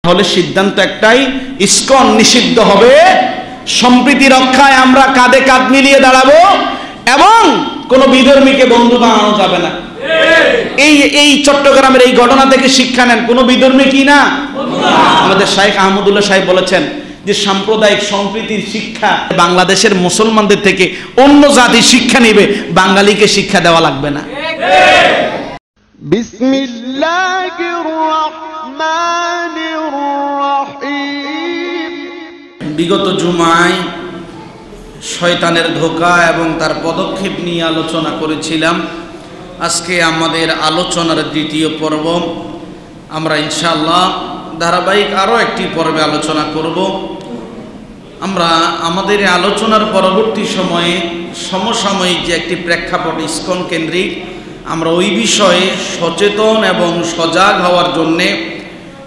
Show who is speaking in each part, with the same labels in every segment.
Speaker 1: তাহলে সিদ্ধান্ত একটাই, ইসকন নিষিদ্ধ হবে, সম্প্রীতি রক্ষায় আমরা কাঁধে কাঁধ মিলিয়ে দাঁড়াবো এবং কোনো বিধর্মীকে বন্ধু বানানো যাবে না। এই চট্টগ্রামের এই ঘটনা থেকে শিক্ষা নেন, কোনো বিধর্মী কি না, আমাদের শাইখ আহমদুল্লাহ সাহেব বলেছেন যে সাম্প্রদায়িক সম্প্রীতির শিক্ষা বাংলাদেশের মুসলমানদের থেকে অন্য জাতি শিক্ষা নেবে, বাঙালিকে শিক্ষা দেওয়া লাগবে না।
Speaker 2: বিসমিল্লাহির রহমানির রহিম।
Speaker 1: বিগত জুমায় শয়তানের ধোঁকা এবং তার পদক্ষেপ নিয়ে আলোচনা করেছিলাম। আজকে আমাদের আলোচনার দ্বিতীয় পর্ব। আমরা ইনশাআল্লাহ ধারাবাহিক আরও একটি পর্বে আলোচনা করব। আমরা আমাদের আলোচনার পরবর্তী সময়ে সমসাময়িক যে একটি প্রেক্ষাপট ইসকন কেন্দ্রিক, আমরা ওই বিষয়ে সচেতন এবং সজাগ হওয়ার জন্যে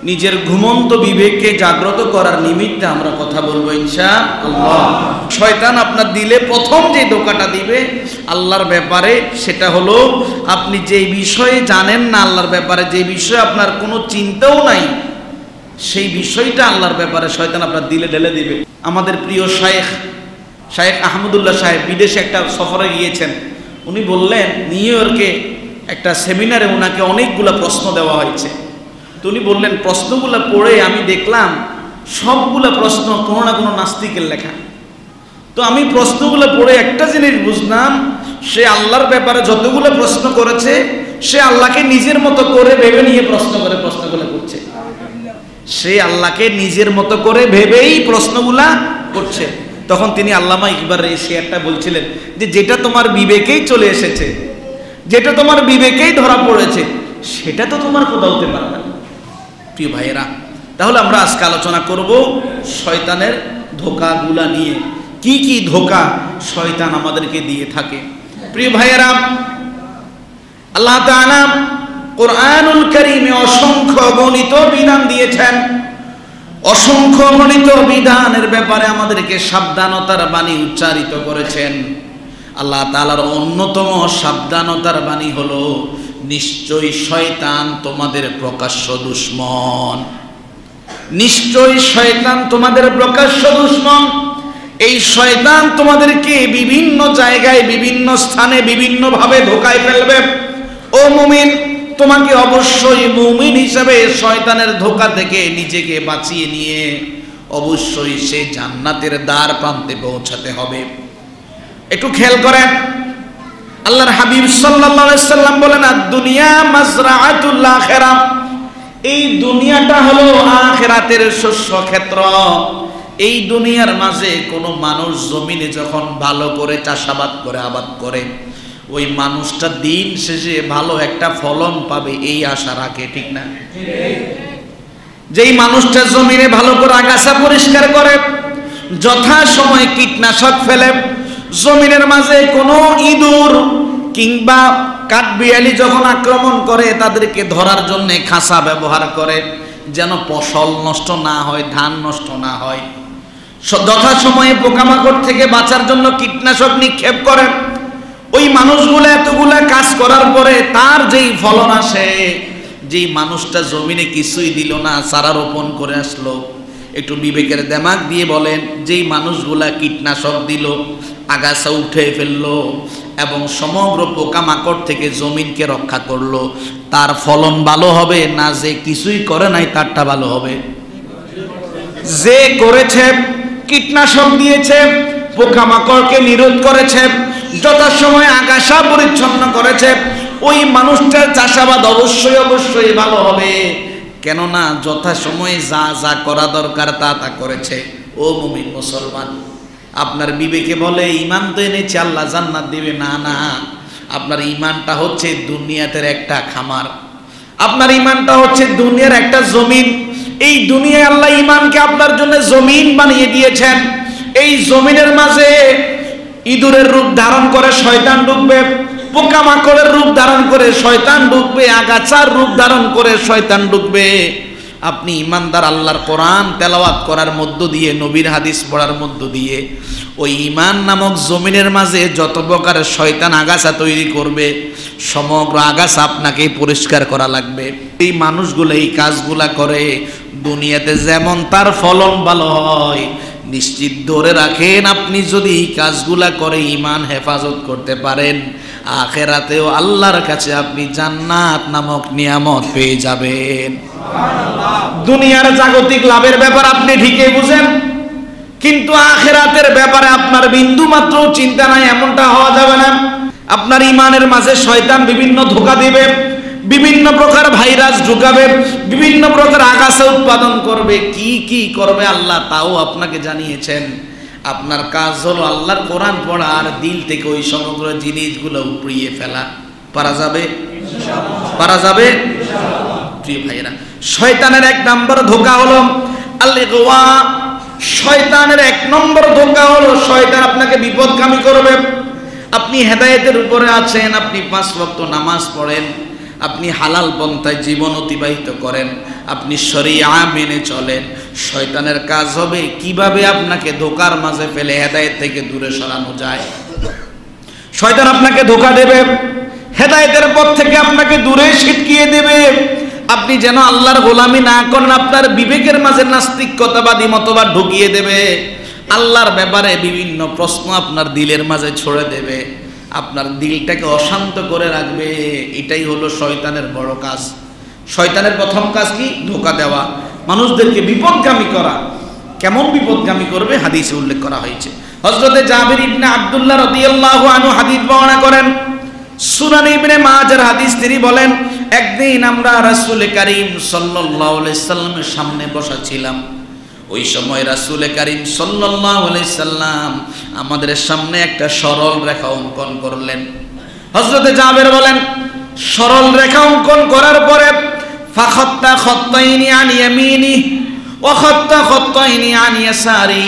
Speaker 1: নিজের ঘুমন্ত বিবেককে জাগ্রত করার নিমিত্তে আমরা কথা বলবো ইনশাআল্লাহ। শয়তান আপনার দিলে প্রথম যে ধোঁকাটা দিবে আল্লাহর ব্যাপারে, সেটা হলো আপনি যেই বিষয়ে জানেন না আল্লাহর ব্যাপারে, যে বিষয়ে আপনার কোনো চিন্তাও নাই, সেই বিষয়টা আল্লাহর ব্যাপারে শয়তান আপনার দিলে ঢেলে দিবে। আমাদের প্রিয় শাইখ আহমদুল্লাহ সাহেব বিদেশে একটা সফরে গিয়েছেন। উনি বললেন নিউ ইয়র্কে একটা সেমিনারে ওনাকে অনেকগুলো প্রশ্ন দেওয়া হয়েছে। তো উনি বললেন প্রশ্নগুলো পড়ে আমি দেখলাম সবগুলো প্রশ্ন কোনো না কোনো নাস্তিকের লেখা। তো আমি প্রশ্নগুলো পড়ে একটা জিনিস বুঝলাম, সে আল্লাহর ব্যাপারে যতগুলো প্রশ্ন করেছে সে আল্লাহকে নিজের মতো করে ভেবে নিয়ে প্রশ্নগুলো করছে। সে আল্লাহকে নিজের মতো করে ভেবেই প্রশ্নগুলা করছে। তখন তিনি আল্লামা ইকবাল এই শেয়ারটা বলছিলেন যে যেটা তোমার বিবেকেই চলে এসেছে, যেটা তোমার বিবেকেই ধরা পড়েছে, সেটা তো তোমার খোদা হতে পারে না। প্রিয় ভাইয়েরা, তাহলে আমরা আজকে আলোচনা করব শয়তানের ধোঁকাগুলা নিয়ে, কি কি ধোঁকা শয়তান আমাদেরকে দিয়ে থাকে। প্রিয় ভাইয়েরা, আল্লাহ তাআলা কোরআনুল কারীমে অসংখ্য গণিত বিধান দিয়েছেন। অসংখ্য গণিত বিধানের ব্যাপারে আমাদেরকে সাবধানতার বাণী উচ্চারিত করেছেন। আল্লাহ তাআলার অন্যতম সাবধানতার বাণী হলো নিশ্চয়ই শয়তান তোমাদের প্রকাশ্য দুশমন। নিশ্চয়ই শয়তান তোমাদের প্রকাশ্য দুশমন। এই শয়তান তোমাদেরকে বিভিন্ন জায়গায়, বিভিন্ন স্থানে, বিভিন্নভাবে ধোঁকায় ফেলবে। ও মুমিন, তোমাকে অবশ্যই মুমিন হিসেবে শয়তানের ধোঁকা থেকে নিজেকে বাঁচিয়ে নিয়ে অবশ্যই সে জান্নাতের দ্বার প্রান্তে পৌঁছাতে হবে। একটু খেয়াল করেন, আল্লাহর হাবিব সাল্লাল্লাহু আলাইহি সাল্লাম বলেন দুনিয়া মাজরাআতুল আখিরাহ। এই দুনিয়াটা হলো আখিরাতের শস্য ক্ষেত্র। এই দুনিয়ার মাঝে কোনো মানুষ জমিনে যখন ভালো করে চাষাবাদ করে, আবাদ করে, ওই মানুষটা দিন শেষে ভালো একটা ফলন পাবে এই আশা রাখে, ঠিক না? যেই মানুষটা জমিনে ভালো করে আগাছা পরিষ্কার করে, যথা সময়ে কীটনাশক ফেলে, জমিনের মাঝে কোনো ইঁদুর কিংবা কাঠবিড়ালি যখন আক্রমণ করে তাদেরকে ধরার জন্য খাঁচা ব্যবহার করে, যেন ফসল নষ্ট না হয়, ধান নষ্ট না হয়, যথা সময়ে পোকামাকড় থেকে বাঁচার জন্য কীটনাশক নিক্ষেপ করে, ওই মানুষগুলো এতগুলা কাজ করার পরে তার যেই ফলন আসে, যেই মানুষটা জমিনে কিছুই দিল না, চারা রোপণ করে আসলো, একটু বিবেকের দেমাগ দিয়ে বলেন, যেই মানুষগুলা কীটনাশক দিল, আগাছা উঠে ফেললো এবং সমগ্র পোকামাকড় থেকে জমিনকে রক্ষা করলো, তার ফলন ভালো হবে না যে কিছুই করে নাই তারটা ভালো হবে? যে করেছে, কীটনাশক দিয়েছে, পোকামাকড়কে নিরোধ করেছে, যথাসময়ে আগাছা পরিচ্ছন্ন করেছে, ওই মানুষটার চাষাবাদ অবশ্যই ভালো হবে। কেননা যথাসময়ে যা যা করা দরকার তা তা করেছে। ও মুমিন মুসলমান, আপনার বিবেকে বলে ঈমান তো এনেছে আল্লাহ জান্নাত দিবে, না না, আপনার ঈমানটা হচ্ছে দুনিয়াতের একটা খামার, আপনার ঈমানটা হচ্ছে দুনিয়ার একটা জমিন। এই দুনিয়ায় আল্লাহ ঈমানকে আপনার জন্য জমিন বানিয়ে দিয়েছেন। এই জমিনের মাঝে ইঁদুরের রূপ ধারণ করে শয়তান ঢুকবে, পোকামাকড়ের রূপ ধারণ করে শয়তান ঢুকবে, আগাছার রূপ ধারণ করে শয়তান ঢুকবে। আপনি ইমানদার আল্লাহর কোরআন তেলাওয়াত করার মধ্য দিয়ে, নবীর হাদিস পড়ার মধ্য দিয়ে ওই ঈমান নামক জমিনের মাঝে যত প্রকার শয়তান আগাছা তৈরি করবে, সমগ্র আগাছা আপনাকে পরিষ্কার করা লাগবে। এই মানুষগুলো এই কাজগুলা করে, দুনিয়াতে যেমন তার ফলন ভালো হয়, নিশ্চিত ধরে রাখেন আপনি যদি এই কাজগুলা করে ঈমান হেফাজত করতে পারেন, আখিরাতেও আল্লাহর কাছে আপনি জান্নাত নামক নিয়ামত পেয়ে যাবেন। দুনিয়ার জাগতিক লাভের ব্যাপার আপনি ঠিকই বুঝেন, কিন্তু আখিরাতের ব্যাপারে আপনার বিন্দু মাত্র চিন্তা নাই, এমনটা হওয়া যাবে না। আপনার ঈমানের মাঝে শয়তান বিভিন্ন ধোঁকা দিবে, বিভিন্ন প্রকার ভাইরাস ঢুকাবে, বিভিন্ন প্রকার আগাছা উৎপাদন করবে, কি কি করবে আল্লাহ তাও আপনাকে জানিয়েছেন। আপনার কাজ হলো আল্লাহর কোরআন পড়া আর দিল থেকে ওই সমগ্র জিনিসগুলো উপড়িয়ে ফেলা। পারা যাবে? পারা যাবে? প্রিয় ভাইরা, শয়তানের এক নম্বর ধোঁকা হলো আল-ইগওয়া। শয়তানের এক নম্বর ধোঁকা হলো শয়তান আপনাকে বিপদগামী করবে। আপনি হেদায়েতের উপরে আছেন, আপনি 5 ওয়াক্ত নামাজ পড়েন, আপনি হালাল পন্থায় জীবন অতিবাহিত করেন, আপনি শরিয়া মেনে চলেন, শয়তানের কাজ হবে কিভাবে আপনাকে ধোঁকার মাঝে ফেলে হেদায়েত থেকে দূরে সরানো যায়। শয়তান আপনাকে ধোঁকা দেবে, হেদায়েতের পথ থেকে আপনাকে দূরে ছিটকিয়ে দেবে। আপনি যেন আল্লাহর গোলামি না করেন, আপনার বিবেকের মাঝে নাস্তিকতাবাদী মতবাদ ঢুকিয়ে দেবে, আল্লাহর ব্যাপারে বিভিন্ন প্রশ্ন আপনার দিলের মাঝে ছড়ে দেবে, আপনার দিলটাকে অশান্ত করে রাখবে। এটাই হলো শয়তানের বড় কাজ। শয়তানের প্রথম কাজ কি? ধোঁকা দেওয়া, মানুষদেরকে বিপদগামী করা। কেমন বিপদগামী করবে? হাদিসে উল্লেখ করা হয়েছে। হযরতে জাবির ইবনে আব্দুল্লাহ রাদিয়াল্লাহু আনহু হাদিস বর্ণনা করেন, সুনান ইবনে মাজার হাদিস। তিনি বলেন, একদিন আমরা রাসূল করিম সাল্লাল্লাহু আলাইহি সাল্লামের সামনে বসা ছিলাম। ওই সময় রাসূল করিম সাল্লাল্লাহু আলাইহি সাল্লাম আমাদের সামনে একটা সরল রেখা অঙ্কন করলেন। হযরতে জাবের বলেন, সরল রেখা অঙ্কন করার পরে ফাখাত্তা খাত্তাইনি আন ইয়ামিনি ওয়া খাত্তা খাত্তাইনি আন ইয়াসারি,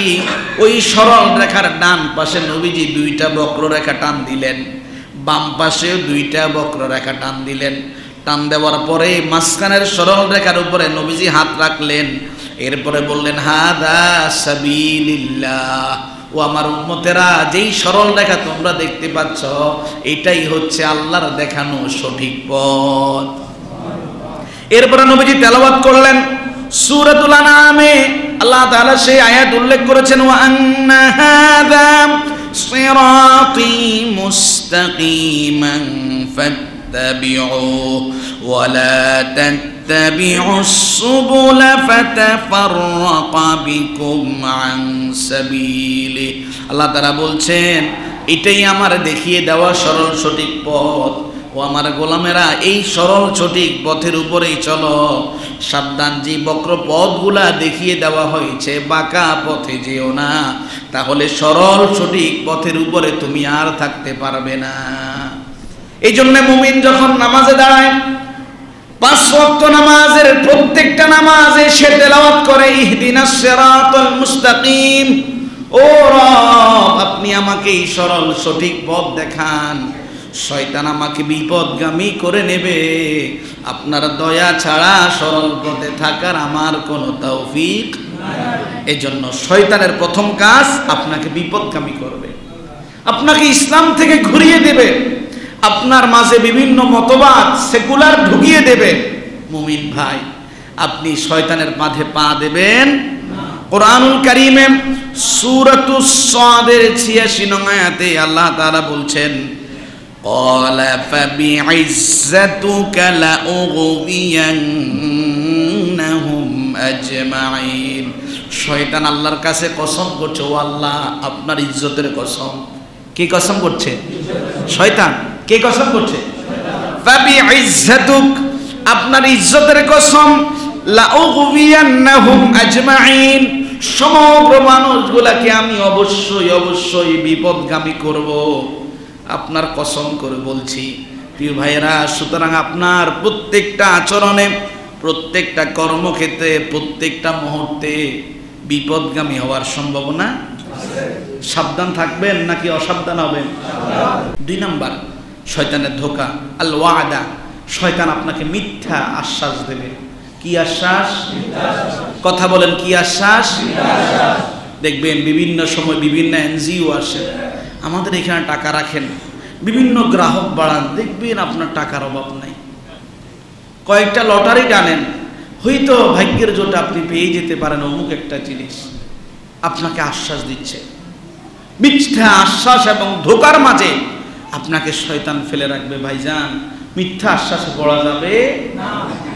Speaker 1: ওই সরল রেখার ডান পাশে নবীজি 2টা বক্ররেখা টান দিলেন, বাম পাশে 2টা বক্ররেখা টান দিলেন। টান দেওয়ার পরে মাঝখানের সরল রেখার উপরে নবীজি হাত রাখলেন, এরপরে বললেন, হাদা সাবিলিল্লাহ, ও আমার উম্মতেরা, যেই সরল রেখা তোমরা দেখতে পাচ্ছ এটাই হচ্ছে আল্লাহর দেখানো সঠিক পথ। এরপরে নবীজি তেলাওয়াত করলেন সূরাতুল আনআমে। আল্লাহ তাআলা সেই আয়াত উল্লেখ করেছেন, ওয়া আন্না হাযা সিরাতী মুস্তাকিমান ফাত্তাবিউহু ওয়া লা তাত্তাবিউস সুবুলা ফাতাফাররাকা বিকুম আন সাবিলি। আল্লাহ তাআলা বলছেন, এটাই আমার দেখিয়ে দেওয়া সরল সঠিক পথ। ও আমার গোলামেরা, এই সরল সঠিক পথের উপরেই চলো, সাবধান, যে বক্র পথগুলা দেখিয়ে দেওয়া হয়েছে বাঁকা পথে যেও না, তাহলে সরল সঠিক পথের উপরে তুমি আর থাকতে পারবে না। এই জন্য মুমিন যখন নামাজে দাঁড়ায়, 5 ওয়াক্ত নামাজের প্রত্যেকটা নামাজে সে তেলাওয়াত করে, ইহদিনাস সিরাতাল মুস্তাকিম, ও রব আপনি আমাকে এই সরল সঠিক পথ দেখান, শয়তান আমাকে বিপদগামী করে নেবে, আপনার দয়া ছাড়া সরল পথে থাকার আমার কোনো তৌফিক নাই। এই জন্য শয়তানের প্রথম কাজ আপনাকে বিপদগামী করবে, আপনাকে ইসলাম থেকে ঘুরিয়ে দেবে, আপনার মাঝে বিভিন্ন মতবাদ সেকুলার ঢুকিয়ে দেবে। মুমিন ভাই, আপনি শয়তানের পাথে পা দেবেন। কোরআনুল কারীমে সূরাতুস সাদের 86 নং আয়াতে আল্লাহ তাআলা বলছেন, قال فبعزتك لأغوينهم أجمعين। শয়তান আল্লাহর কাছে কসম করছে, ও আল্লাহ আপনার ইজ্জতের কসম। কি কসম করছে? শয়তান। কে কসম করছে? ফাবিইজ্জাতুক, আপনার ইজ্জতের কসম, লাউগবিয়ান্নাহুম আজমাইন, সমগ্র মানুষগুলাকে আমি অবশ্যই অবশ্যই বিপদগামী করব, আপনার কসম করে বলছি। প্রিয় ভাইয়েরা, সুতরাং আপনার প্রত্যেকটা আচরণে, প্রত্যেকটা কর্মক্ষেত্রে, প্রত্যেকটা মুহূর্তে বিপদগামী হওয়ার সম্ভাবনা আছে। সাবধান থাকবেন নাকি অসাবধান হবেন? 2 নাম্বার শয়তানের ধোঁকা, আল ওয়াদা। শয়তান আপনাকে মিথ্যা আশ্বাস দেবে। কি আশ্বাস? কথা বলেন, কি আশ্বাস? দেখবেন বিভিন্ন সময় বিভিন্ন এনজিও আসে, আমাদের এখানে টাকা রাখেন, বিভিন্ন গ্রাহক বাড়ান, দেখবেন আপনার টাকার অভাব নাই। কয়েকটা লটারি টানেন, হয়তো ভাগ্যের জোটে আপনি পেয়ে যেতে পারেন অমুক একটা জিনিস, আপনাকে আশ্বাস দিচ্ছে। মিথ্যা আশ্বাস এবং ধোঁকার মাঝে আপনাকে শয়তান ফেলে রাখবে। ভাইজান, মিথ্যা আশ্বাসে পড়া যাবে না।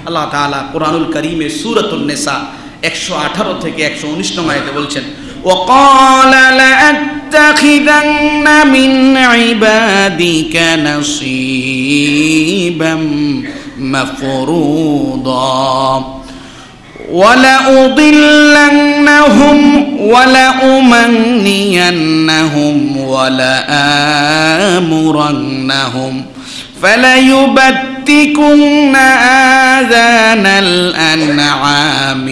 Speaker 1: আল্লাহ তাআলা কোরআনুল কারীমে সূরাতুন নিসা 118 থেকে 119 নং আয়াতে বলছেন, وقال لأتخذن من عبادك نصيبا مفروضا ولأضلنهم ولأمنينهم ولآمرنهم فليبتكن آذان الأنعام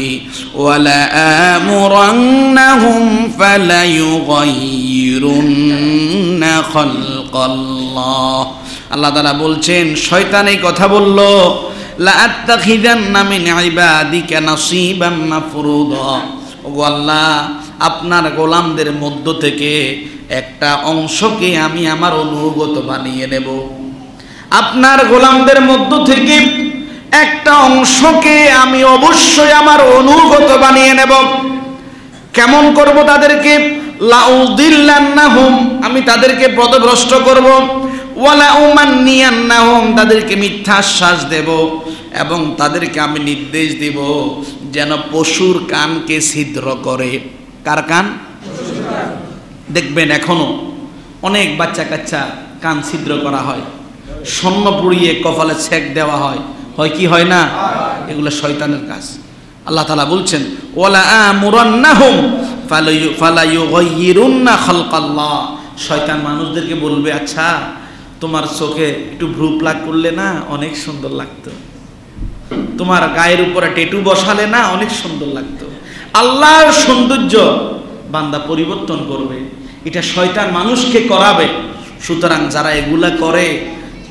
Speaker 1: ولآمرنهم فليغيرن خلق الله। আল্লাহ তাআলা বলছেন, শয়তান এই কথা বলল, লাআত্তাখিযান্না মিন ইবাদিকা নাসীবাম মাফরুদা, ওগো আল্লাহ, আপনার গোলামদের মধ্য থেকে একটা অংশকে আমি আমার অনুগত বানিয়ে নেব। আপনার গোলামদের মধ্য থেকে একটা অংশকে আমি অবশ্যই আমার অনুগত বানিয়ে নেব। কেমন করব তাদেরকে? লাউদিল্লান্নাহুম, আমি তাদেরকে পথভ্রষ্ট করব। ওয়ালা উমান্নিয়ান্নাহুম, তাদেরকে মিথ্যা আশ্বাস দেব এবং তাদেরকে আমি নির্দেশ দিব যেন পশুর কানকে ছিদ্র করে। কার কান? দেখবেন এখনো অনেক বাচ্চা কাচ্চা কান ছিদ্র করা হয়, স্বর্ণ পুড়িয়ে কপালে ছেক দেওয়া হয়, হয় কি হয় না? এগুলো শয়তানের কাজ। আল্লাহ তাআলা বলছেন, ওয়ালা আমুরান্নাহুম ফালায়ুগাইয়িরুন্না খালকাল্লাহ, শয়তান মানুষদেরকে বলবে, আচ্ছা তোমার চোখে একটু ভ্রু প্লাক করলে না অনেক সুন্দর লাগতো, তোমার গায়ের উপরে ট্যাটু বসালে না অনেক সুন্দর লাগতো। আল্লাহর সৌন্দর্য বান্দা পরিবর্তন করবে, এটা শয়তান মানুষকে করাবে। সুতরাং যারা এগুলা করে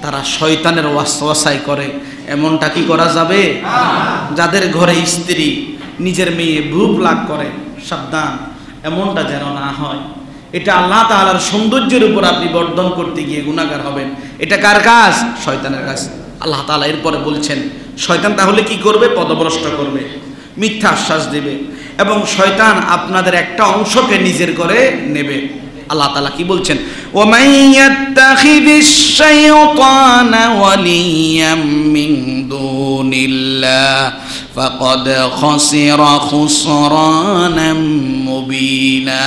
Speaker 1: তারা শয়তানের ওয়াসওয়াসায় করে। এমনটা কি করা যাবে? যাদের ঘরে স্ত্রী নিজের মেয়ে ভ্রু প্লাক করে, সাবধান, এমনটা যেন না হয়। এটা আল্লাহ তাআলার সৌন্দর্যের উপর আপনি বর্ধন করতে গিয়ে গুনাহগার হবেন। এটা কার কাজ? শয়তানের কাজ। আল্লাহ তাআলা এরপরে বলছেন, শয়তান তাহলে কি করবে? পথভ্রষ্ট করবে, মিথ্যা আশ্বাস দেবে এবং শয়তান আপনাদের একটা অংশকে নিজের করে নেবে। আল্লাহ তাআলা কি বলছেন? ওয়ামান ইয়াত্তাখিযিশ শাইতানা ওয়ালিয়াম মিন দুনিল্লাহ ফাকাদ খাসিরা খুসরানাম মুবিনা।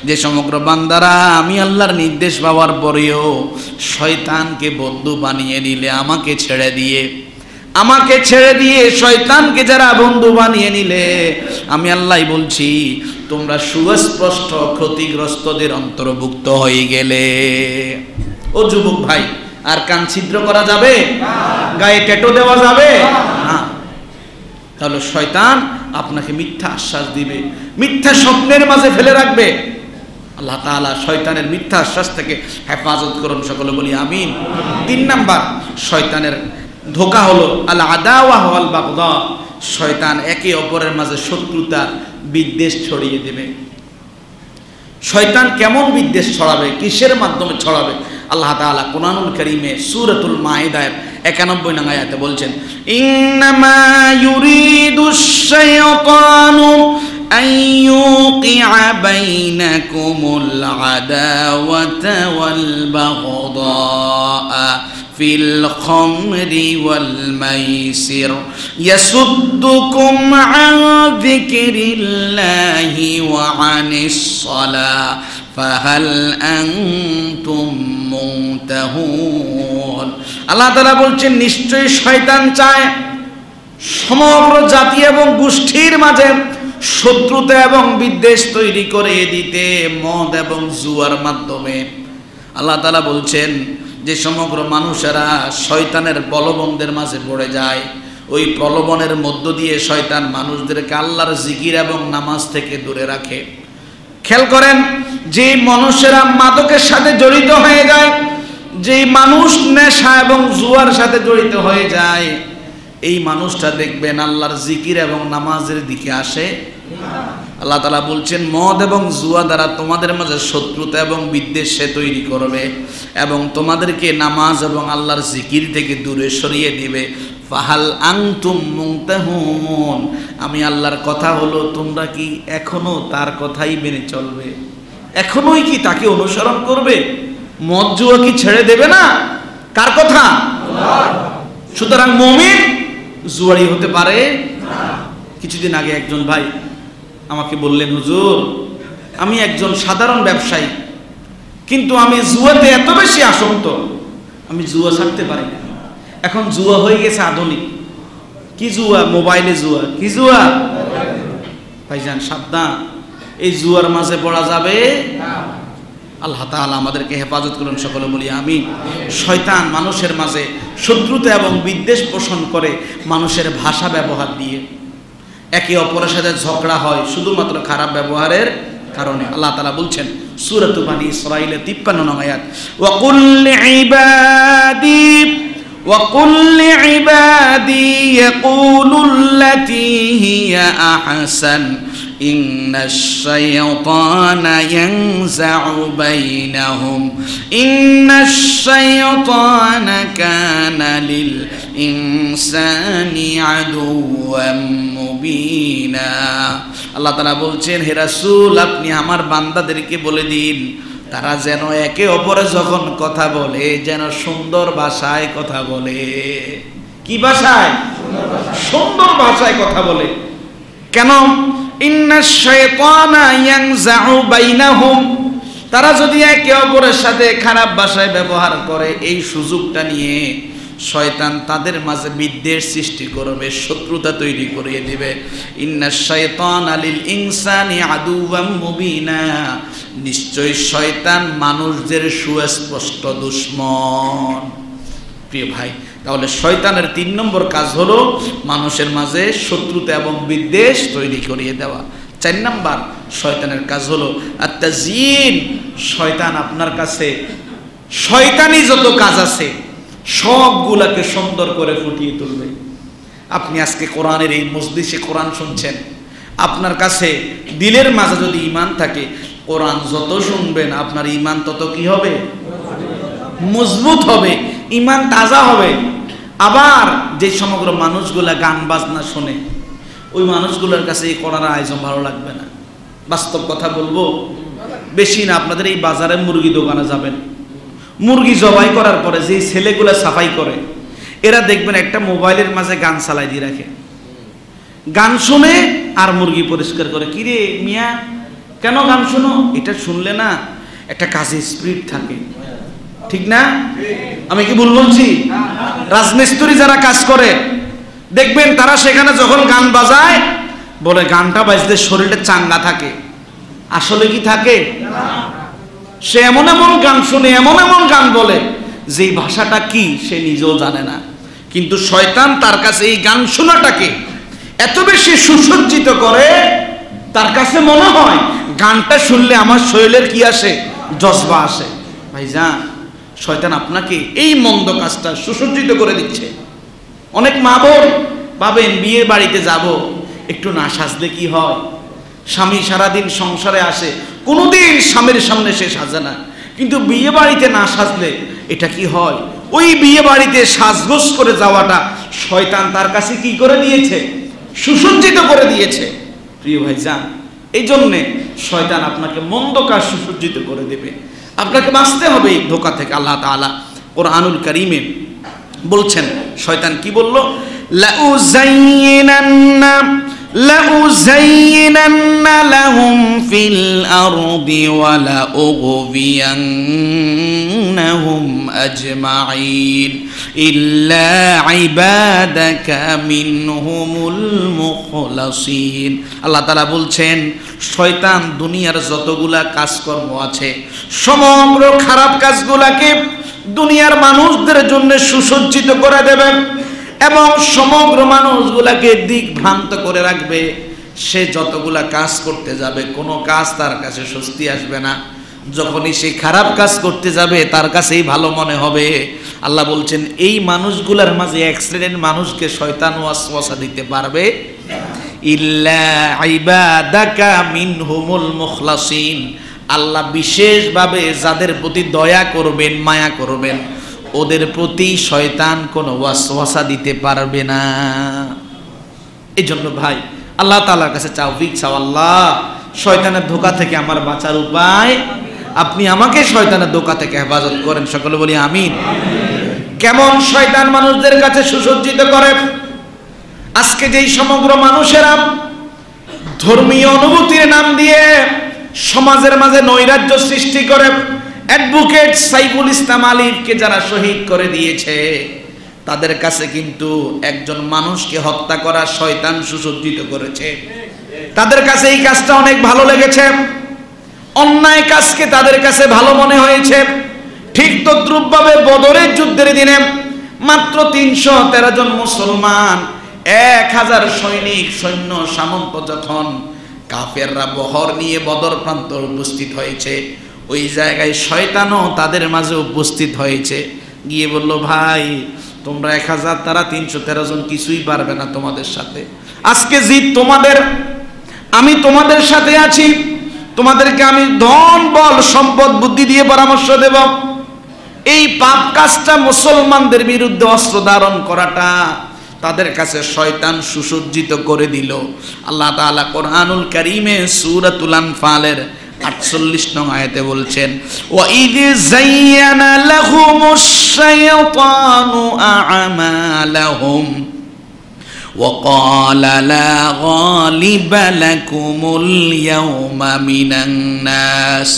Speaker 1: যে সমগ্র বান্দারা আমি আল্লাহর নির্দেশ পাওয়ার পরেও শয়তানকে বন্ধু বানিয়ে নিলে, আমাকে ছেড়ে দিয়ে শয়তানকে যারা বন্ধু বানিয়ে নিলে, আমি আল্লাহ বলছি তোমরা সুস্পষ্ট ক্ষতিগ্রস্তদের অন্তর্ভুক্ত হয়ে গেলে। ও যুবক ভাই, আর কান ছিদ্র করা যাবে? গায়ে ট্যাটু দেওয়া যাবে না। তাহলে শয়তান আপনাকে মিথ্যা আশ্বাস দিবে, মিথ্যা স্বপ্নের মাঝে ফেলে রাখবে। আল্লাহ তাআলা শয়তানের মিথ্যা আশ্বাস থেকে হেফাজত করুন, সকলে বলি আমিন। 3 নাম্বার শয়তানের ধোঁকা হলো আল আদাওয়া ওয়াল বাগদা। শয়তান একে অপরের মাঝে শত্রুতা, বিদ্বেষ ছড়িয়ে দেবে। শয়তান কেমন বিদ্বেষ ছড়াবে? কিসের মাধ্যমে ছড়াবে? আল্লাহ তাআলা কোরআনুল কারীমে সূরাতুল মাইদার 91 নং আয়াতে বলছেন, ইন্নামা ইউরিদুশ শাইতানু আন ইউকিআ বাইনাকুমুল আদাওয়াতা ওয়াল বাগদা ফিল খামরি ওয়াল মাইসির ইয়াসুদ্দুকুম আন যিকরিল্লাহি ওয়া আনিস সালাহ ফাহাল আনতুম মুনতাহুন। আল্লাহ তাআলা বলছেন, নিশ্চয়ই শয়তান চায় সমগ্র জাতি এবং গোষ্ঠীর মাঝে শত্রুতা এবং বিদ্বেষ তৈরি করে দিতে মদ এবং জুয়ার মাধ্যমে। আল্লাহ তাআলা বলছেন যে সমগ্র মানুষেরা শয়তানের প্রলোভনের মাঝে পড়ে যায়, ওই প্রলোভনের মধ্য দিয়ে শয়তান মানুষদেরকে আল্লাহর জিকির এবং নামাজ থেকে দূরে রাখে। খেয়াল করেন, যে মানুষেরা মাদকের সাথে জড়িত হয়ে যায়, যে মানুষ নেশা এবং জুয়ার সাথে জড়িত হয়ে যায়, এই মানুষটা দেখবেন আল্লাহর জিকির এবং নামাজের দিকে আসে। আল্লাহ তাআলা বলছেন মদ এবং জুয়া দ্বারা তোমাদের মাঝে শত্রুতা এবং বিদ্বেষ সে তৈরি করবে এবং তোমাদেরকে নামাজ এবং আল্লাহর জিকির থেকে দূরে সরিয়ে দিবে। ফাহাল আনতুম মুনতাহুন, আমি আল্লাহর কথা হলো তোমরা কি এখনো তার কথাই মেনে চলবে? এখনোই কি তাকে অনুসরণ করবে? মদ জুয়া কি ছেড়ে দেবে না? কার কথা? সুতরাং মুমিন জুয়ারি হতে পারে না। কিছুদিন আগে একজন ভাই আমাকে বললেন, হুজুর আমি একজন সাধারণ ব্যবসায়ী, কিন্তু আমি জুয়াতে এত বেশি আসক্ত, আমি জুয়া ছাড়তে পারি না। এখন জুয়া হয়ে গেছে আধুনিক। কি জুয়া? মোবাইলে জুয়া। কি জুয়া? ভাইজান সাবধান, এই জুয়ার মাঝে পড়া যাবে না। আল্লাহ তাআলা আমাদেরকে হেফাজত করুন, সকলে বলি আমিন। শয়তান মানুষের মাঝে শত্রুতা এবং বিদ্বেষ পোষণ করে মানুষের ভাষা ব্যবহার দিয়ে। একে অপরের সাথে ঝগড়া হয় শুধুমাত্র খারাপ ব্যবহারের কারণে। আল্লাহ তাআলা বলছেন সূরাতুল বানী ইসরাঈলের 53 নং আয়াত, ওয়া কুল লিইবাদি ইয়াকুলুল্লাতী হিয়া আহসান ইন্নাশ শাইতানা ইয়ানযাউ বাইনাহুম ইন্নাশ শাইতানা কানা লিল ইনসানি আদুওয়াম মুবিনা। আল্লাহ তাআলা বলছেন হে রাসূল আপনি আমার বান্দাদেরকে বলে দিন তারা যেন একে অপরে যখন কথা বলে যেন সুন্দর ভাষায় কথা বলে। কি ভাষায়? সুন্দর ভাষায় কথা বলে। কেন? ইন্নাশ শাইতানা ইয়ানযাউ বাইনাহুম, তারা যদি একে অপরের সাথে খারাপ ভাষায় ব্যবহার করে এই সুযোগটা নিয়ে শয়তান তাদের মাঝে বিদ্বেষ সৃষ্টি করবে, শত্রুতা তৈরি করিয়ে দিবে। ইন্নাশ শাইতানা লিল ইনসানি আদুওয়াম মুবিনা, নিশ্চয় শয়তান মানুষদের সুস্পষ্ট দুশমন। প্রিয় ভাই, তাহলে শয়তানের 3 নম্বর কাজ হলো মানুষের মাঝে শত্রুতা এবং বিদ্বেষ তৈরি করিয়ে দেওয়া। 4 নম্বর শয়তানের কাজ হলো আত-তাযয়িন। শয়তান আপনার কাছে শয়তানি যত কাজ আছে সবগুলাকে সুন্দর করে ফুটিয়ে তুলবে। আপনি আজকে কোরআনের এই মজলিসে কোরআন শুনছেন, আপনার কাছে দিলের মাঝে যদি ঈমান থাকে কোরআন যত শুনবেন আপনার ঈমান তত কি হবে? মজবুত হবে, ঈমান তাজা হবে। আবার যে সমগ্র মানুষগুলা গান বাজনা শোনে ওই মানুষগুলোর কাছে এই কোরআনের আয়োজন ভালো লাগবে না। বাস্তব কথা বলবো, বেশি না আপনাদের এই বাজারে মুরগি দোকানে যাবেন, মুরগি জবাই করার পরে যে ছেলেগুলা সাফাই করে এরা দেখবেন একটা মোবাইলের মাঝে গান চালাই দিয়ে রাখে, গান শুনে আর মুরগি পরিষ্কার করে। কিরে মিয়া কেন গান শুনো? এটা শুনলে না একটা কাজে স্পিরিট থাকে, ঠিক না? আমি কি ভুল বলছি? রাজমিস্ত্রি যারা কাজ করে দেখবেন তারা সেখানে যখন গান বাজায় বলে গানটা বাজলে শরীরটা চাঙ্গা থাকে। আসলে কি থাকে? সে এমন এমন গান শুনে এমন এমন গান বলে যে ভাষাটা কি সে নিজেও জানে না, কিন্তু শয়তান তার কাছে এই গান শোনাটাকে এত বেশি সুসজ্জিত করে তার কাছে মনে হয় গানটা শুনলে আমার শরীরের কি আসে? জজবা আসে। ভাইজান শয়তান আপনাকে এই মন্দ কাজটা সুসজ্জিত করে দিচ্ছে। অনেক মা বোন ভাবেন বিয়ে বাড়িতে যাব একটু না সাজলে কি হয়? স্বামী সারাদিন সংসারে আসে, কোনোদিন স্বামীর সামনে সে সাজে না, কিন্তু বিয়ে বাড়িতে না সাজলে এটা কি হয়? ওই বিয়ে বাড়িতে সাজগোজ করে যাওয়াটা শয়তান তার কাছে কি করে দিয়েছে? সুসজ্জিত করে দিয়েছে। প্রিয় ভাইজান, এই জন্যে শয়তান আপনাকে মন্দ কাজ সুসজ্জিত করে দেবে, আপনাকে বাঁচতে হবে এই ধোঁকা থেকে। আল্লাহ তাআলা কোরআনুল কারীমে বলছেন, শয়তান কি বলল? লাউযায়্যিনান্না লাহুম ফিল আরদি ওয়া লাউগবিয়ান্নাহুম আজমাঈন ইল্লা ইবাদাকা মিনহুমুল মুখলাসিন। আল্লাহ তাআলা বলছেন শয়তান দুনিয়ার যতগুলা কাজকর্ম আছে সমগ্র খারাপ কাজগুলাকে দুনিয়ার মানুষদের জন্য সুসজ্জিত করে দেবেন এবং সমগ্র মানুষগুলাকে দিক ভ্রান্ত করে রাখবে। সে যতগুলা কাজ করতে যাবে কোনো কাজ তার কাছে স্বস্তি আসবে না। যখনই সে খারাপ কাজ করতে যাবে তার কাছেই ভালো মনে হবে আল্লাহ বলছেন এই মানুষগুলোর মাঝে এক শ্রেণীর মানুষকে শয়তান ওয়াসওয়াসা দিতে পারবে, ইল্লা ইবাদাকা মিনহুমুল মুখলাসিন, আল্লাহ বিশেষভাবে যাদের প্রতি দয়া করবেন, মায়া করবেন, ওদের প্রতি শয়তান কোনো ওয়াসওয়াসা দিতে পারবে না। এই জন্য ভাই আল্লাহ তাআলার কাছে তৌফিক চাও, আল্লাহ শয়তানের ধোঁকা থেকে আমার বাঁচার উপায়, আপনি আমাকে শয়তানের ধোঁকা থেকে হেফাজত করেন। সকলে বলি আমিন। কেমন শয়তান মানুষদের কাছে সুসজ্জিত করে, আজকে যেই সমগ্র মানুষেরা ধর্মীয় অনুভূতির নাম দিয়ে সমাজের মাঝে নৈরাজ্য সৃষ্টি করে, অ্যাডভোকেট সাইফুল ইসলাম আলিফকে যারা শহীদ করে দিয়েছে, তাদের কাছে কিন্তু একজন মানুষকে হত্যা করা শয়তান সুসজ্জিত করেছে। তাদের কাছে এই কাজটা অনেক ভালো লেগেছে, অন্যায় কাজকে তাদের কাছে ভালো মনে হয়েছে। ঠিক তদ্রূপভাবে বদরের যুদ্ধের দিনে মাত্র 313 জন মুসলমান, 1000 সৈনিক সৈন্য সামন্ত যখন কাফেররা বহর নিয়ে বদর প্রান্ত উপস্থিত হয়েছে, ওই জায়গায় শয়তানও তাদের মাঝে উপস্থিত হয়েছে। গিয়ে বলল, ভাই তোমরা 1000, তারা 313 জন, কিছুই পারবে না তোমাদের সাথে। আজকে জিত তোমাদের, আমি তোমাদের সাথে আছি, তোমাদেরকে আমি ধন বল সম্পদ বুদ্ধি দিয়ে পরামর্শ দেব। এই পাপ কাজটা মুসলমানদের বিরুদ্ধে অস্ত্র ধারণ করাটা তাদের কাছে শয়তান সুসজ্জিত করে দিল। আল্লাহ তাআলা কোরআনুল কারীমে সূরাতুল আনফালের 48 নং আয়াতে বলছেন, ওয়া ইয যায়্যানা লাহুমুশ শাইতানু আ'মালাহুম ওয়া ক্বালা লা গালিবা লাকুমুল ইয়াওমা মিনান নাস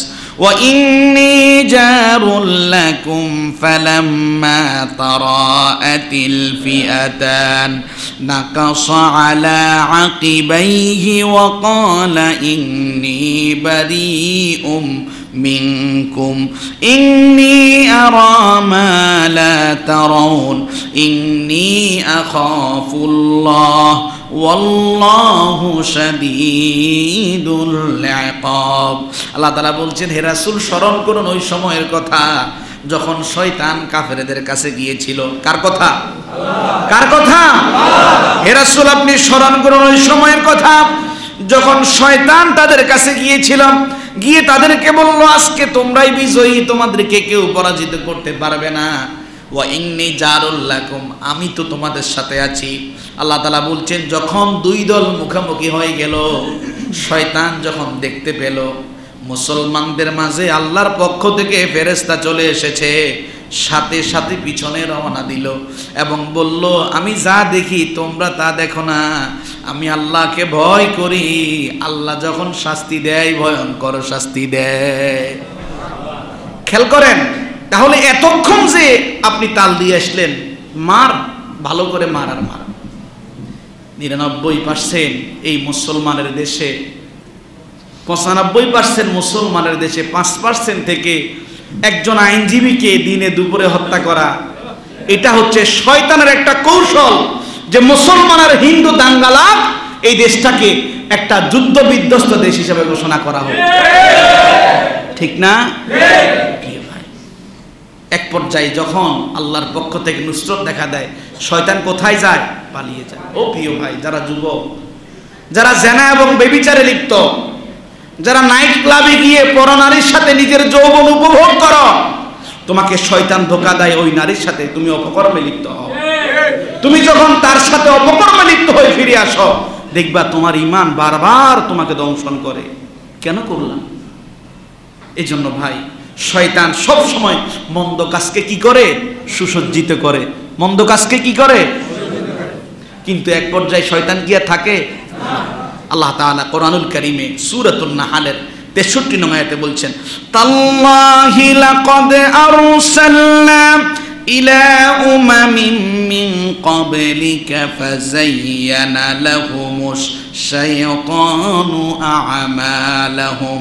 Speaker 1: ওয়া ইন্নী জারুল লাকুম ফালাম্মা তারাআতিল ফিআতান নাকাসা আলা আকিবাইহি ওয়া ক্বালা ইন্নী বারীউম মিনকুম ইন্নী আরা মা লা তারাউন ইন্নী আখাফুল্লাহ ওয়াল্লাহু শাদীদুল ইকাব। আল্লাহ তাআলা বলছেন, হে রাসূল স্মরণ করুন ওই সময়ের কথা যখন শয়তান কাফেরদের কাছে গিয়েছিল। কার কথা? কার কথা? হে রাসূল আপনি স্মরণ করুন ওই সময়ের কথা যখন শয়তান তাদের কাছে গিয়েছিল, গিয়ে তাদেরকে বলল, আজকে তোমরাই বিজয়ী, তোমাদেরকে কেউ পরাজিত করতে পারবে না। ওয়া ইন্নী জারুল লাকুম, আমি তো তোমাদের সাথে আছি। আল্লাহ তাআলা বলছেন, যখন দুই দল মুখোমুখি হয়ে গেল, শয়তান যখন দেখতে পেল মুসলমানদের মাঝে আল্লাহর পক্ষ থেকে ফেরেশতা চলে এসেছে, সাথে সাথে পিছনে রওনা দিল এবং বলল, আমি যা দেখি তোমরা তা দেখো না, আমি আল্লাহকে ভয় করি। আল্লাহ যখন শাস্তি দেয় ভয়ঙ্কর শাস্তি দেয়। খেয়াল করেন, তাহলে এতক্ষণ যে আপনি তাল দিয়ে আসলেন, মার, ভালো করে মার আর মার। 99% এই মুসলমানের দেশে, 95% মুসলমানের দেশে 5% থেকে একজন আইনজীবীকে দিনে দুপুরে হত্যা করা, এটা হচ্ছে শয়তানের একটা কৌশল, যে মুসলমান আর হিন্দু দাঙ্গালা এই দেশটাকে একটা যুদ্ধ বিধ্বস্ত দেশ হিসেবে ঘোষণা করা হোক। ঠিক না? এক পর্যায়ে যখন আল্লাহর পক্ষ থেকে নুসরত দেখা দেয়, শয়তান কোথায় যায়? পালিয়ে যায়। ও প্রিয় ভাই, যারা যুবক, যারা জেনা এবং ব্যভিচারে লিপ্ত, যারা নাইট ক্লাবে গিয়ে পরনারীর সাথে নিজের যৌবন উপভোগ করো, তোমাকে শয়তান ধোঁকা দেয় ওই নারীর সাথে তুমি অপকর্মে লিপ্ত হও। তুমি যখন তার সাথে অপকর্মে লিপ্ত হয়ে ফিরে আসো, দেখবা তোমার ঈমান বারবার তোমাকে দংশন করে। কেন করলাম? এই জন্য ভাই, শয়তান সব সময় মন্দ কাজকে কি করে? সুসজ্জিত করে। মন্দ কাজকে কি করে? কিন্তু এক পর্যায়ে শয়তান কি আর থাকে? আল্লাহ তাআলা কোরআনুল কারীমে সূরাতুন নাহলের 63 নং আয়াতে বলছেন, তাল্লাহি লাকাদ আরসালনা ইলা উমামিন মিন ক্বাবলিকা ফাযায়্যানা লাহুমুশ শাইতানু আ'মালাহুম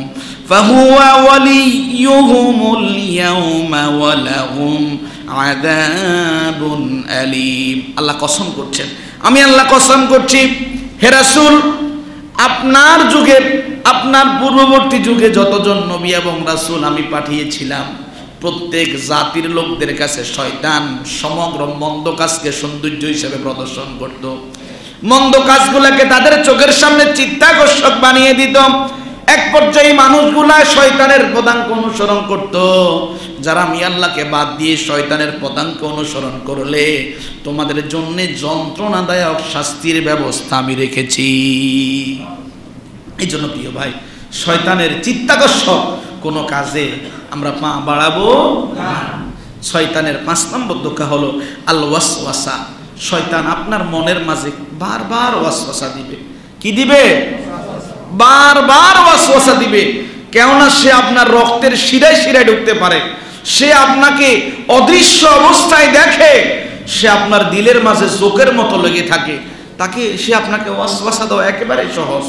Speaker 1: ফাহুয়া ওয়ালিয়ুহুমুল ইয়াওমা ওয়া লাহুম আযাবুন আলীম। আল্লাহ কসম করছেন, আমি আল্লাহ কসম করছি, হে রাসূল, আপনার যুগে, আপনার পূর্ববর্তী যুগে যতজন নবী এবং রাসূল আমি পাঠিয়েছিলাম, প্রত্যেক জাতির লোকদের কাছে শয়তান সমগ্র মন্দ কাজকে সৌন্দর্য হিসেবে প্রদর্শন করত, মন্দ কাজগুলোকে তাদের চোখের সামনে চিত্তাকর্ষক বানিয়ে দিত। এক পর্যায়ে মানুষগুলা শয়তানের পদাঙ্ক অনুসরণ করত। যারা আমি আল্লাহকে বাদ দিয়ে শয়তানের পদাঙ্ক অনুসরণ করলে তোমাদের জন্য যন্ত্রণাদায়ক শাস্তির ব্যবস্থা আমি রেখেছি। এই জন্য প্রিয় ভাই, শয়তানের চিত্তাকর্ষক কোনো কাজে আমরা পা বাড়াবো না। শয়তানের ৫ নম্বর ধোঁকা হলো আল ওয়াসওয়াসা। শয়তান আপনার মনের মাঝে বারবার ওয়াসওয়াসা দিবে। কি দিবে? বারবার ওয়াসওয়াসা দিবে। কেননা সে আপনার রক্তের শিরায় শিরায় ঢুকতে পারে, সে আপনাকে অদৃশ্য অবস্থায় দেখে, সে আপনার দিলের মাঝে চোখের মতো লেগে থাকে, তাকে সে আপনাকে ওয়াসওয়াসা দেওয়া একেবারে সহজ।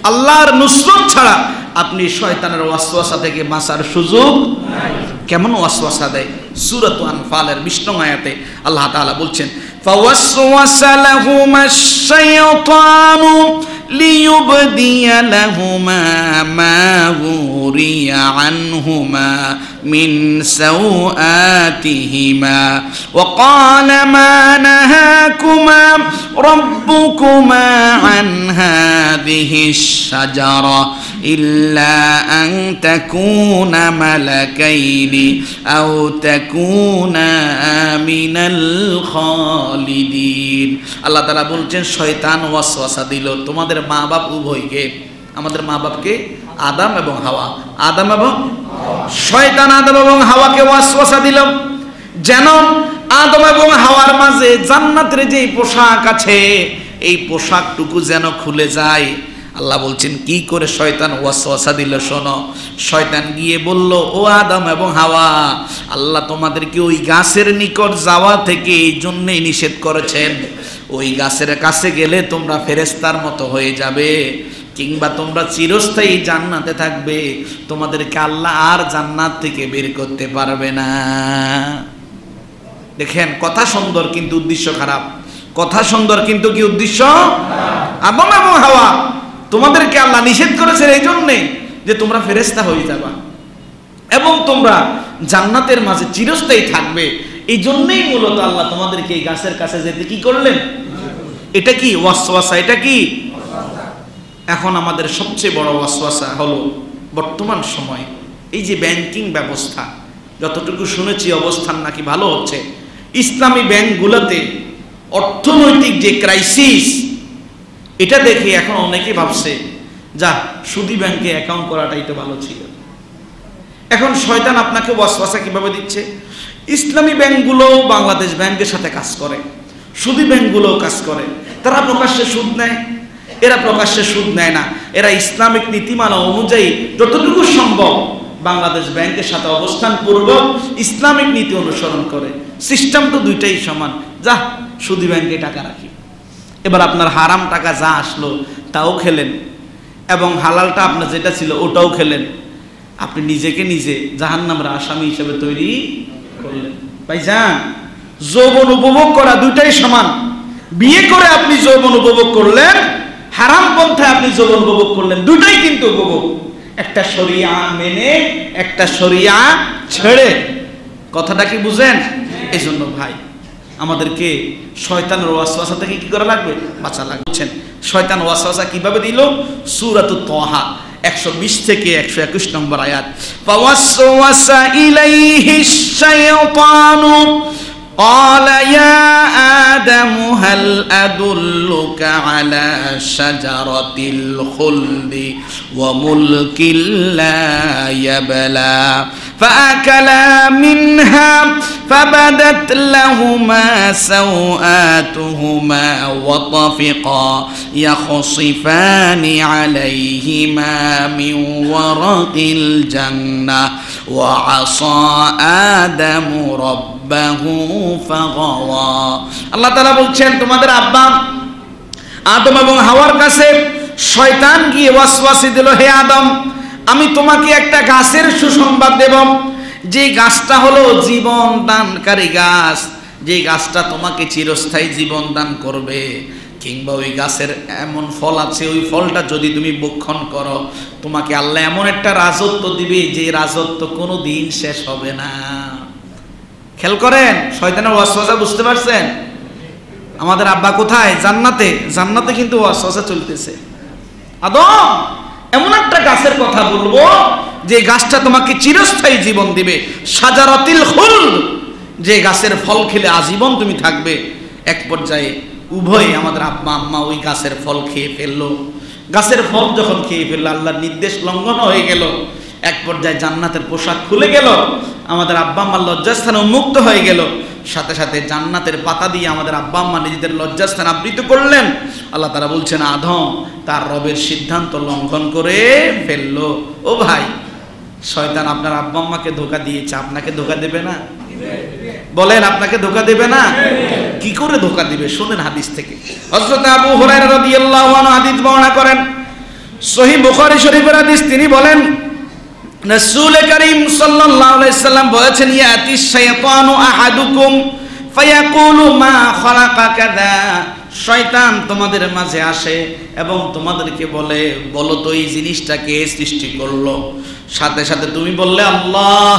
Speaker 1: আল্লাহর নুসরত ছাড়া আপনি শয়তানের ওয়াসওয়াসা থেকে বাঁচার সুযোগ নাই। কেমন ওয়াসওয়াসা দেয়? সূরাত আনফালের ২০ নং আয়াতে আল্লাহ তাআলা বলছেন, ফাওয়াসওয়াসা লাহুমাশ শাইতানু লিইউবদিয়া লাহুমা মা গুরিয়া আনহুমা মিন সাওআতিহিমা ওয়া ক্বালা মা নাহাকুমা রাব্বুকুমা আন হাযিহিশ শাজারা ইল্লা আন তাকুনা মালাকাইনি আও তাকুনা মিনাল খালিদিন। আল্লাহ তাআলা বলছেন, শয়তান ওয়াসওয়াসা দিল তোমাদের মা বাপ উভয়কে। আমাদের মা বাপকে আদম এবং হাওয়া, আদম এবং শয়তান আদম এবং হাওয়াকে ওয়াসওয়াসা দিল যেন আদম এবং হাওয়ার মাঝে জান্নাতের যে পোশাক আছে এই পোশাকটুকু যেন খুলে যায়। আল্লাহ বলছেন কি করে শয়তান ওয়াসওয়াসা দিল শোনো। শয়তান গিয়ে বলল, ও আদম এবং হাওয়া, আল্লাহ তোমাদেরকে ওই গাছের নিকট যাওয়া থেকে এই জন্যই নিষেধ করেছেন। ওই গাছের কাছে গেলে তোমরা ফেরেশতার মতো হয়ে যাবে, কিংবা তোমরা চিরস্থায়ী জান্নাতে থাকবে, তোমাদেরকে আল্লাহ আর জান্নাত থেকে বের করতে পারবে না। দেখেন, কথা সুন্দর কিন্তু উদ্দেশ্য খারাপ। কথা সুন্দর কিন্তু কি উদ্দেশ্য? আদম এবং হাওয়া, তোমাদেরকে আল্লাহ নিষেধ করেছেন এই জন্যে যে তোমরা ফেরেশতা হয়ে যাবা এবং তোমরা জান্নাতের মাঝে চিরস্থায়ী থাকবে। এই জন্যই মূলত আল্লাহ তোমাদেরকে এই গাছের কাছে যেতে কি করলেন? এটা কি ওয়াসওয়াসা? এটা কি? এখন আমাদের সবচেয়ে বড় ওয়াসওয়াসা হলো বর্তমান সময়ে এই যে ব্যাংকিং ব্যবস্থা, যতটুকু শুনেছি অবস্থান নাকি ভালো হচ্ছে। ইসলামী ব্যাংকগুলোতে অর্থনৈতিক যে ক্রাইসিস, এটা দেখে এখন অনেকে ভাবছে যা সুদী ব্যাংকে অ্যাকাউন্ট করাটাই তো ভালো ছিল। এখন শয়তান আপনাকে ওয়াসওয়াসা কিভাবে দিচ্ছে? ইসলামী ব্যাংকগুলো বাংলাদেশ ব্যাংকের সাথে কাজ করে, সুদী ব্যাংকগুলোও কাজ করে। তারা প্রকাশ্যে সুদ নেয়, এরা প্রকাশ্যে সুদ নেয় না। এরা ইসলামিক নীতিমালা অনুযায়ী যতটুকু সম্ভব বাংলাদেশ ব্যাংকের সাথে অবস্থান পূর্বক ইসলামিক নীতি অনুসরণ করে। সিস্টেম তো দুইটাই সমান, যা সুদী ব্যাংকে টাকা রাখি। এবার আপনার হারাম টাকা যা আসলো তাও খেলেন এবং হালালটা আপনার যেটা ছিল ওটাও খেলেন। আপনি নিজেকে নিজে জাহান্নামের আসামি হিসেবে তৈরি করলেন। ভাইজান, যৌবন উপভোগ করা দুইটাই সমান। বিয়ে করে আপনি যৌবন উপভোগ করলেন, হারাম পন্থায় আপনি যৌবন উপভোগ করলেন, দুইটাই কিন্তু উপভোগ। একটা শরিয়া মেনে, একটা শরিয়া ছেড়ে। কথাটা কি বুঝেন? এই জন্য ভাই আমাদেরকে শয়তানের ওয়াসওয়াসা থেকে কি করা লাগবে? বাঁচা লাগবে। শয়তান ওয়াসওয়াসা কিভাবে দিল? সূরাতুত তাহা 120 থেকে 121 নম্বর আয়াত। ফাওয়াসওয়াসা ইলাইহিশ শাইতানু قال يا آدم هل أدلك على شجرة الخلد وملك لا يبلى فأكلا منها فبدت لهما سوآتهما وطفقا يخصفان عليهما من ورق الجنة وعصى آدم ربه فغوى। আল্লাহ তাআলা বলছেন, তোমাদের আব্বা আদম এবং হাওয়ার কাছে শয়তান গিয়ে ওয়াসওয়াসা দিল, হে আদম, আমি তোমাকে একটা গাছের সুসংবাদ দেব, যে গাছটা হলো জীবন দানকারী গাছ, যে গাছটা তোমাকে চিরস্থায়ী জীবন দান করবে। কিংবা ওই গাছের এমন ফল আছে, ওই ফলটা যদি তুমি ভক্ষণ করো তোমাকে আল্লাহ এমন একটা রাজত্ব দিবে যে রাজত্ব কোনো দিন শেষ হবে না। খেয়াল করেন, শয়তানের ওয়াসওয়াসা বুঝতে পারছেন? আমাদের আব্বা কোথায়? জান্নাতে। জান্নাতে কিন্তু ওয়াসওয়াসা চলতেছে। আদম, এমন একটা গাছের কথা বলবো যে গাছটা তোমাকে চিরস্থায়ী জীবন দিবে, শাজারাতিল খুলদ, যে গাছের ফল খেলে আজীবন তুমি থাকবে। এক পর্যায়ে উভয় আমাদের আব্বা আম্মা ওই গাছের ফল খেয়ে ফেললো। গাছের ফল যখন খেয়ে ফেললো, আল্লাহর নির্দেশ লঙ্ঘন হয়ে গেল। এক পর্যায়ে জান্নাতের পোশাক খুলে গেল, আমাদের আব্বা আম্মার লজ্জাস্থান উন্মুক্ত হয়ে গেল। সাথে সাথে জান্নাতের পাতা দিয়ে আমাদের আব্বা আম্মা নিজেদের লজ্জাস্থান আবৃত করলেন। আল্লাহ তাআলা বলছেন, আদম তার রবের সিদ্ধান্ত লঙ্ঘন করে ফেললো। ও ভাই, শয়তান আপনার আব্বা আম্মাকে ধোঁকা দিয়েছে, আপনাকে ধোঁকা দেবে না? বলেন, আপনাকে ধোঁকা দেবে না? কি করে ধোঁকা দিবে? শুনেন হাদিস থেকে। হযরত আবু হুরায়রা রাদিয়াল্লাহু আনহু হাদিস বর্ণনা করেন, সহিহ বুখারী শরীফের হাদিস। তিনি বলেন, রাসূল করিম সাল্লাল্লাহু আলাইহি সাল্লাম বলেছেন, ইয়াতি শাইতানু আহাদুকুম ফায়াকুলু মা খালাকা কাযা। শয়তান তোমাদের মাঝে আসে এবং তোমাদেরকে বলে, বলো তো এই জিনিসটা কে সৃষ্টি করলো? সাথে সাথে তুমি বললে আল্লাহ,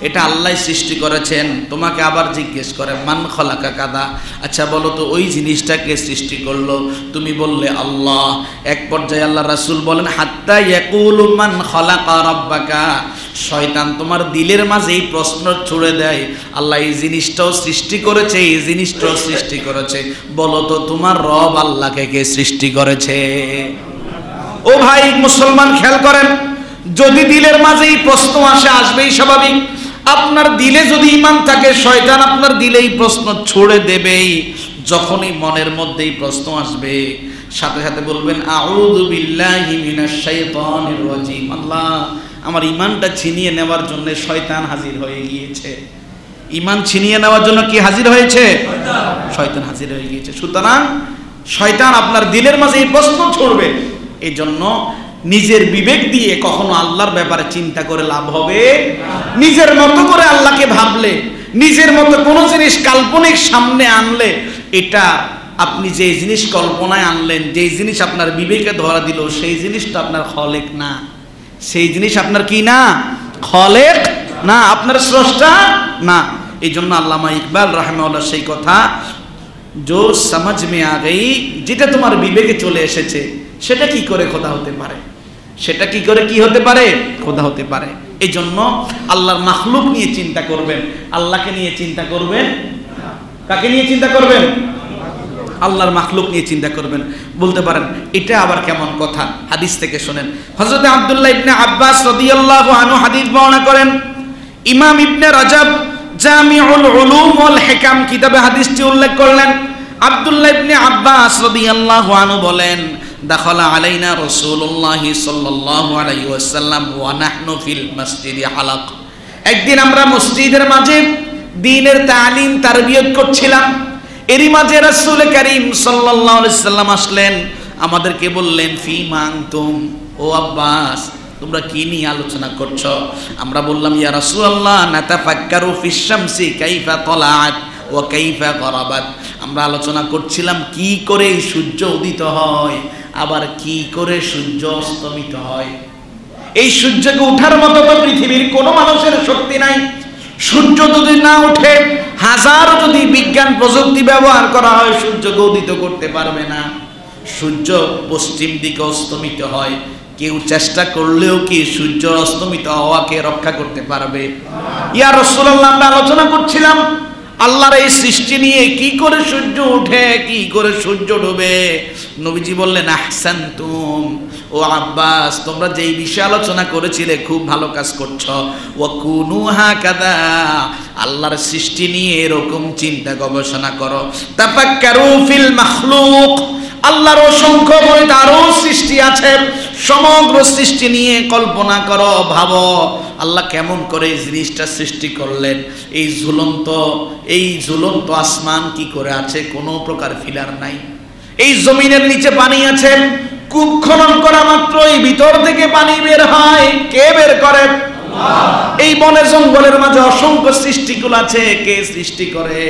Speaker 1: এটা আল্লাহ সৃষ্টি করেছেন। তোমাকে আবার জিজ্ঞেস করে মান খালাকা কাযা, আচ্ছা বলো তো ওই জিনিসটা কে সৃষ্টি করলো? তুমি বললে আল্লাহ। এক পর্যায়ে আল্লাহ রাসূল বলেন, হাত্তা ইয়াকুলু মান খালাকা রাব্বাকা। শয়তান তোমার দিলের মাঝে এই প্রশ্ন ছুড়ে দেয়, আল্লাহ এই জিনিসটাও সৃষ্টি করেছে, এই জিনিসটাও সৃষ্টি করেছে, বলো তো তোমার রব আল্লাহকে কে সৃষ্টি করেছে? ও ভাই মুসলমান, খেয়াল করেন, যদি দিলের মাঝে এই প্রশ্ন আসে, আসবেই স্বাভাবিক। আপনার দিলে যদি ঈমান থাকে, শয়তান আপনার দিলে এই প্রশ্ন ছুড়ে দেবেই। যখনই মনের মধ্যে এই প্রশ্ন আসবে, সাথে সাথে বলবেন আউযু বিল্লাহি মিনাশ শাইতানির রাজিম। আল্লাহ, আমার ঈমানটা ছিনিয়ে নেওয়ার জন্য শয়তান হাজির হয়ে গিয়েছে। ঈমান ছিনিয়ে নেওয়ার জন্য কি হাজির হয়েছে? শয়তান হাজির হয়ে গিয়েছে। সুতরাং শয়তান আপনার দিলের মাঝে এই প্রশ্ন ছুড়বে। এই জন্য নিজের বিবেক দিয়ে কখনো আল্লাহর ব্যাপারে চিন্তা করে লাভ হবে? নিজের মতো করে আল্লাহকে ভাবলে, নিজের মতো কোনো জিনিস কাল্পনিক সামনে আনলে, এটা আপনি যে জিনিস কল্পনায় আনলেন, যে জিনিস আপনার বিবেকে ধরা দিল, সেই জিনিসটা আপনার খলেক না। সেই জিনিস আপনার কি না? খলেক না, আপনার স্রষ্টা না। এই জন্য আল্লামা ইকবাল রাহিমাহুল্লাহ সেই কথা, जो समझ में आ गई, যেটা তোমার বিবেকে চলে এসেছে সেটা কি করে খোদা হতে পারে? সেটা কি করে কি হতে পারে? খোদা হতে পারে। এই জন্য আল্লাহর মাখলুক নিয়ে চিন্তা করবেন, আল্লাহকে নিয়ে চিন্তা করবেন। কাকে নিয়ে চিন্তা করবেন? আল্লাহর মাখলুক নিয়ে চিন্তা করবেন। বলতে পারেন এটা আবার কেমন কথা? হাদিস থেকে শুনেন। হযরত আব্দুল্লাহ ইবনে আব্বাস রাদিয়াল্লাহু আনহু হাদিস বর্ণনা করেন। ইমাম ইবনে রাজব জামিউল উলুম ওয়াল হিকাম কিতাবে হাদিসটি উল্লেখ করলেন। আব্দুল্লাহ ইবনে আব্বাস রাদিয়াল্লাহু আনহু বলেন, দাখালা আলাইনা রাসূলুল্লাহ সাল্লাল্লাহু আলাইহি ওয়াসাল্লাম ওয়া নাহনু ফিল মসজিদি হালাক। একদিন আমরা মসজিদের মাঝে দ্বীনের তালিম তারবিয়ত করছিলাম। এরই মাঝে রাসূল করিম সাল্লাল্লাহু আলাইহি সাল্লাম আসলেন, আমাদেরকে বললেন ফিমা আনতুম, ও আব্বাস তোমরা কি নিয়ে আলোচনা করছো? আমরা বললাম ইয়া রাসূলুল্লাহ নাতাফাক্কারু ফিশ শামসি কাইফা তালাআত ওয়া কাইফা গরাবাত। আমরা আলোচনা করছিলাম কি করে সূর্য উদিত হয়, আবার কি করে সূর্য অস্তমিত হয়। এই সূর্যকে ওঠার মতো তো পৃথিবীর কোনো মানুষের শক্তি নাই। সূর্য যদি না ওঠে, হাজার যদি বিজ্ঞান প্রযুক্তি ব্যবহার করা হয়, সূর্যকে উদিত করতে পারবে না। সূর্য পশ্চিম দিকে অস্তমিত হয়, কেউ চেষ্টা করলেও কি সূর্য অস্তমিত হওয়াকে রক্ষা করতে পারবে? ইয়া রাসূলুল্লাহ, আমরা আলোচনা করছিলাম আল্লাহর এই সৃষ্টি নিয়ে, কি করে সূর্য ওঠে, কি করে সূর্য ডুবে। নবীজি বললেন আহসানতুম, ও আব্বাস তোমরা যেই বিষয়ে আলোচনা করেছিলে খুব ভালো কাজ করছো। ওয়া কুনু হাকাদা, আল্লাহর সৃষ্টি নিয়ে এরকম চিন্তা গবেষণা করো। তাফাক্কারু ফিল মাখলুক, আল্লাহর অসংখ্য বড় আরো সৃষ্টি আছে, সমগ্র সৃষ্টি নিয়ে কল্পনা করো, ভাবো আল্লাহ কেমন করে এই জিনিসটা সৃষ্টি করলেন। এই ঝুলন্ত আসমান কি করে আছে, কোনো প্রকার ফিলার নাই। এই জমিনের নিচে পানি আছে, কূপ খনন করা মাত্রই ভিতর থেকে পানি বের হয়। কে বের করে? এই বনে জঙ্গলের মাঝে অসংখ্য সৃষ্টিকুল আছে, কে সৃষ্টি করে?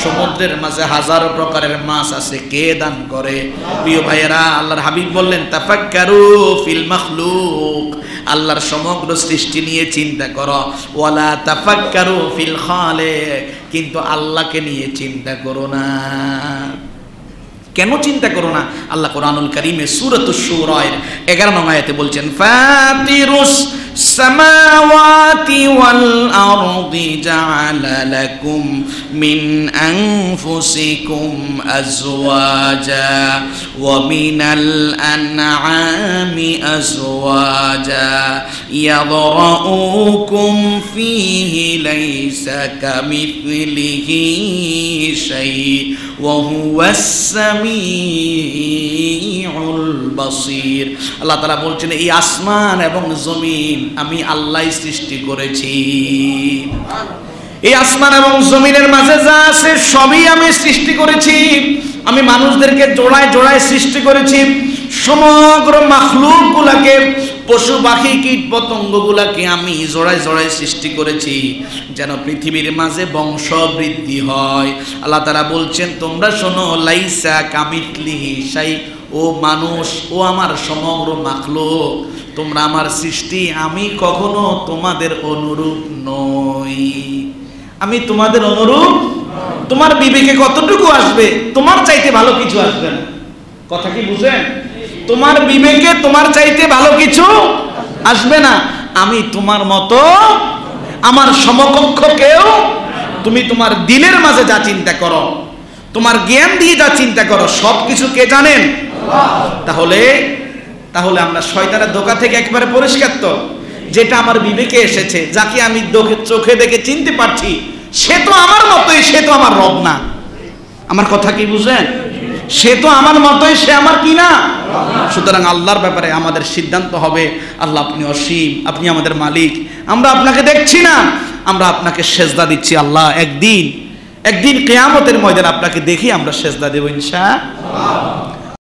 Speaker 1: সমুদ্রের মাঝে হাজারো প্রকারের মাছ আছে, কে দান করে? প্রিয় ভাইয়েরা, আল্লাহর হাবিব বললেন তাফাক্কারু ফিল মাখলুক, আল্লাহর সমগ্র সৃষ্টি নিয়ে চিন্তা করো, ওয়ালা তাফাক্কারু ফিল খালিক, কিন্তু আল্লাহকে নিয়ে চিন্তা করো না। কেন চিন্তা করো না? আল্লাহ কোরআনুল কারীমে সূরাতুশ শূরা-এর 11 নং আয়াতে বলছেন ফাতিরুস সামাওয়াতি ওয়াল আরদি জাআলা লাকুম মিন আনফুসিকুম আজওয়াজা ওয়া মিনাল আনআমি আজওয়াজা ইয়াদরাউকুম ফীহি লাইসা কামিথলিহি শাই ওয়া হুয়াস সামিউল বাসীর। আল্লাহ তাআলা বলছেন এই আসমান এবং জমিন আমি আল্লাহই সৃষ্টি করেছি। এই আসমান এবং জমিনের মাঝে যা আছে সবই আমি সৃষ্টি করেছি। আমি মানুষদেরকে জোড়ায় জোড়ায় সৃষ্টি করেছি, সমগ্র মাখলুকগুলোকে, পশু পাখি কীট পতঙ্গগুলোকে আমি জোড়ায় জোড়ায় সৃষ্টি করেছি যেন পৃথিবীর মাঝে বংশ বৃদ্ধি হয়। আল্লাহ তাআলা বলছেন তোমরা শোনো, লাইসা কামিথলিহি শাই, ও মানুষ, ও আমার সমগ্র মাখলুক, তোমরা আমার সৃষ্টি, আমি কখনো তোমাদের অনুরূপ নই। আমি তোমাদের অনুরূপ, তোমার বিবেকে কতটুকু আসবে? তোমার চাইতে ভালো কিছু আসবে না। কথা কি বুঝেন? তোমার বিবেকে তোমার চাইতে ভালো কিছু আসবে না। আমি তোমার মতো, আমার সমকক্ষ কেউ, তুমি তোমার দিলের মাঝে যা চিন্তা করো, তোমার জ্ঞান দিয়ে যা চিন্তা করো, সব কিছু কে জানেন? তাহলে তাহলে আমরা শয়তানের ধোঁকা থেকে একবারে পরিষ্কার তো। যেটা আমার বিবেকে এসেছে, যাকে আমি চোখে দেখে চিনতে পারছি, সে তো আমার মতোই, সে তো আমার রব না। আমার কথা কি বুঝেন? সে তো আমার মতোই, সে আমার কি না। সুতরাং আল্লাহর ব্যাপারে আমাদের সিদ্ধান্ত হবে, আল্লাহ আপনি অসীম, আপনি আমাদের মালিক, আমরা আপনাকে দেখছি না, আমরা আপনাকে সেজদা দিচ্ছি। আল্লাহ একদিন কিয়ামতের ময়দানে আপনাকে দেখি আমরা সেজদা দেব ইনশাআল্লাহ।